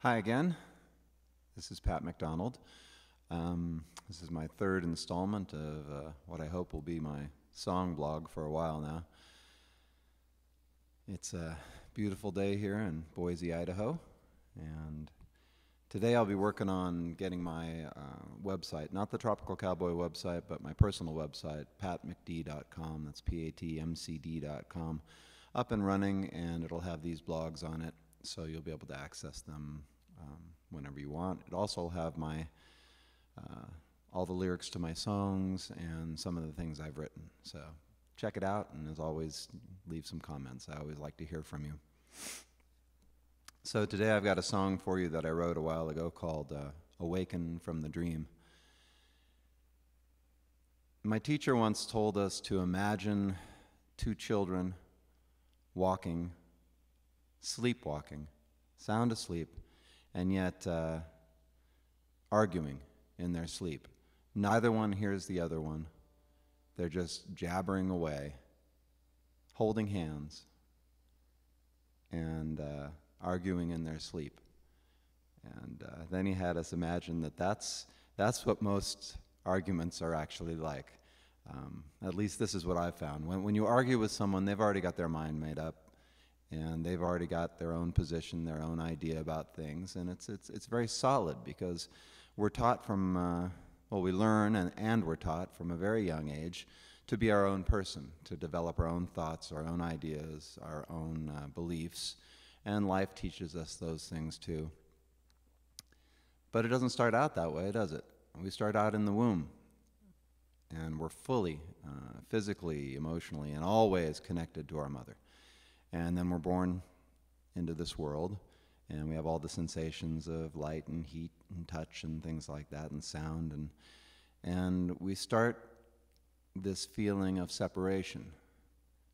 Hi again. This is McDonald. This is my third installment of what I hope will be my song blog for a while now. It's a beautiful day here in Boise, Idaho, and today I'll be working on getting my website, not the Tropical Cowboy website, but my personal website, patmcd.com, that's patmcd.com, up and running, and it'll have these blogs on it, so you'll be able to access them whenever you want. It also will have my all the lyrics to my songs and some of the things I've written. So check it out, and as always, leave some comments. I always like to hear from you. So today I've got a song for you that I wrote a while ago called Awaken from the Dream. My teacher once told us to imagine two children walking, sleepwalking, sound asleep, and yet arguing in their sleep. Neither one hears the other one. They're just jabbering away, holding hands, and arguing in their sleep. And then he had us imagine that that's what most arguments are actually like. At least this is what I've found. When you argue with someone, they've already got their mind made up, and they've already got their own position, their own idea about things, and it's very solid because we're taught from, we learn and we're taught from a very young age to be our own person, to develop our own thoughts, our own ideas, our own beliefs, and life teaches us those things too. But it doesn't start out that way, does it? We start out in the womb, and we're fully, physically, emotionally, in all ways connected to our mother. And then we're born into this world, and we have all the sensations of light and heat and touch and things like that, and sound, and we start this feeling of separation,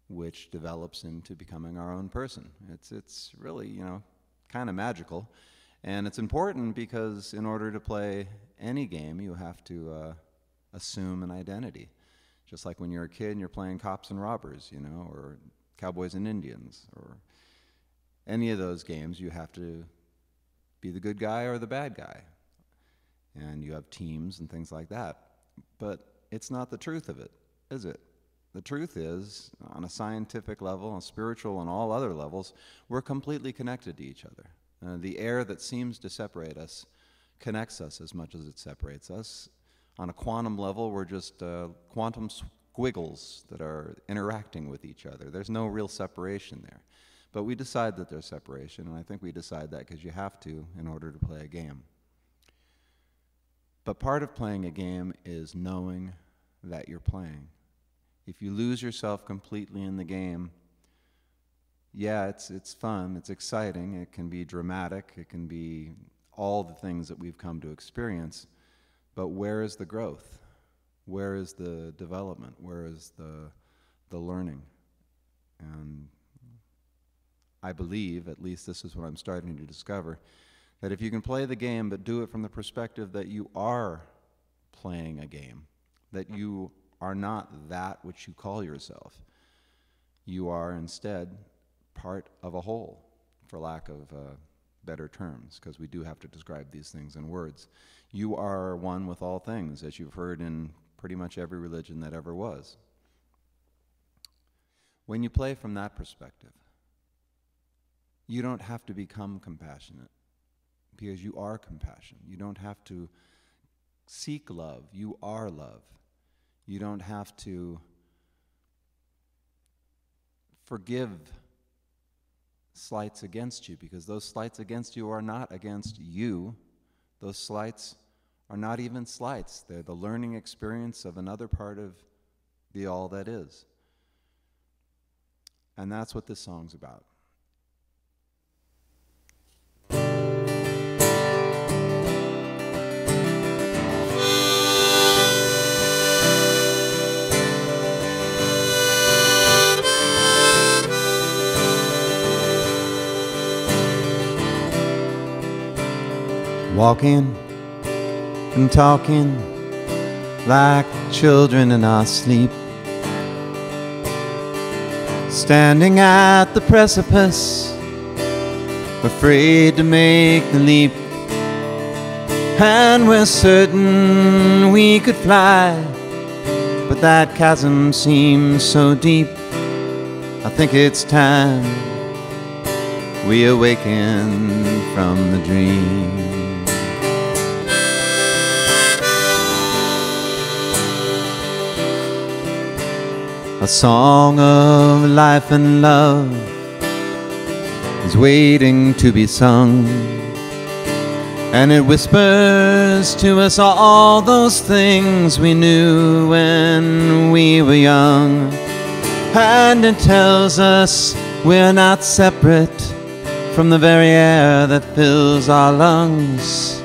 which develops into becoming our own person. It's really, kind of magical, and it's important because in order to play any game, you have to assume an identity. Just like when you're a kid and you're playing cops and robbers, or cowboys and Indians, or any of those games, you have to be the good guy or the bad guy. And you have teams and things like that. But it's not the truth of it, is it? The truth is, on a scientific level, on a spiritual and all other levels, we're completely connected to each other. The air that seems to separate us connects us as much as it separates us. On a quantum level, we're just quantum squiggles that are interacting with each other. There's no real separation there. But we decide that there's separation, and I think we decide that because you have to in order to play a game. But part of playing a game is knowing that you're playing. If you lose yourself completely in the game, yeah, it's fun, it's exciting, it can be dramatic, it can be all the things that we've come to experience, but where is the growth? Where is the development? Where is the learning? And I believe, at least this is what I'm starting to discover, that if you can play the game but do it from the perspective that you are playing a game, that you are not that which you call yourself, you are instead part of a whole, for lack of better terms, because we do have to describe these things in words. You are one with all things, as you've heard in pretty much every religion that ever was. When you play from that perspective, you don't have to become compassionate, because you are compassion. You don't have to seek love. You are love. You don't have to forgive slights against you, because those slights against you are not against you. Those slights are not even slights. They're the learning experience of another part of the all that is. And that's what this song's about. Walking and talking like children in our sleep, standing at the precipice afraid to make the leap, and we're certain we could fly, but that chasm seems so deep. I think it's time we awaken from the dream. A song of life and love is waiting to be sung, and it whispers to us all those things we knew when we were young. And it tells us we're not separate from the very air that fills our lungs.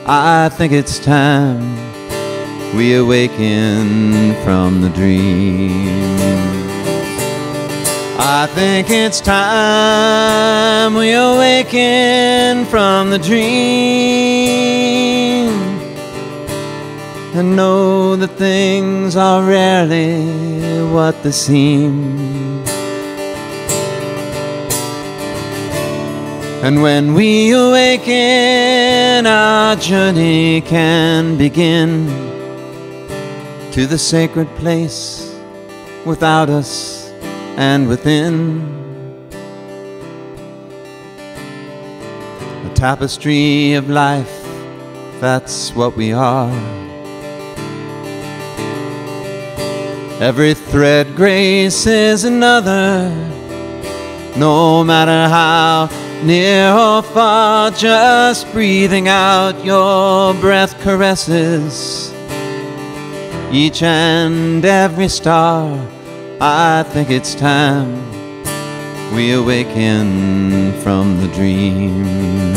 I think it's time we awaken from the dream. I think it's time we awaken from the dream and know that things are rarely what they seem. And when we awaken, our journey can begin to the sacred place without us and within. A tapestry of life, that's what we are. Every thread graces another, no matter how near or far. Just breathing out, your breath caresses each and every star. I think it's time we awaken from the dream.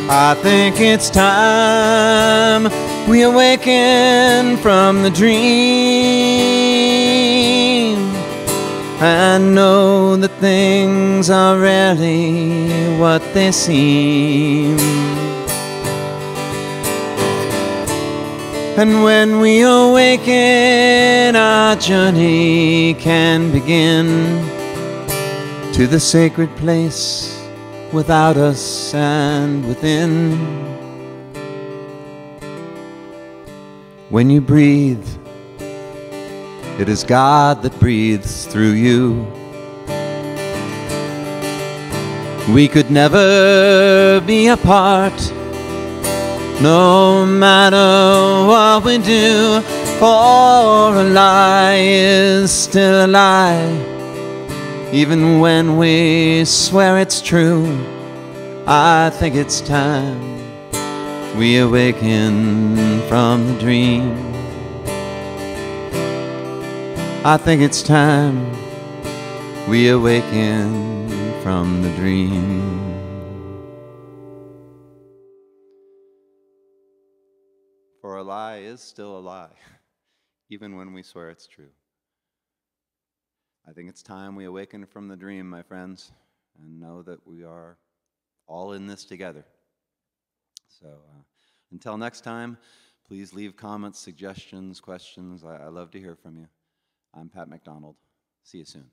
I think it's time we awaken from the dream and know that things are rarely what they seem. And when we awaken, our journey can begin to the sacred place without us and within. When you breathe, it is God that breathes through you. We could never be apart, no matter what we do, for a lie is still a lie. Even when we swear it's true, I think it's time we awaken from the dream. I think it's time we awaken from the dream. For a lie is still a lie, even when we swear it's true. I think it's time we awaken from the dream, my friends, and know that we are all in this together. So until next time, please leave comments, suggestions, questions. I love to hear from you. I'm Pat McDonald. See you soon.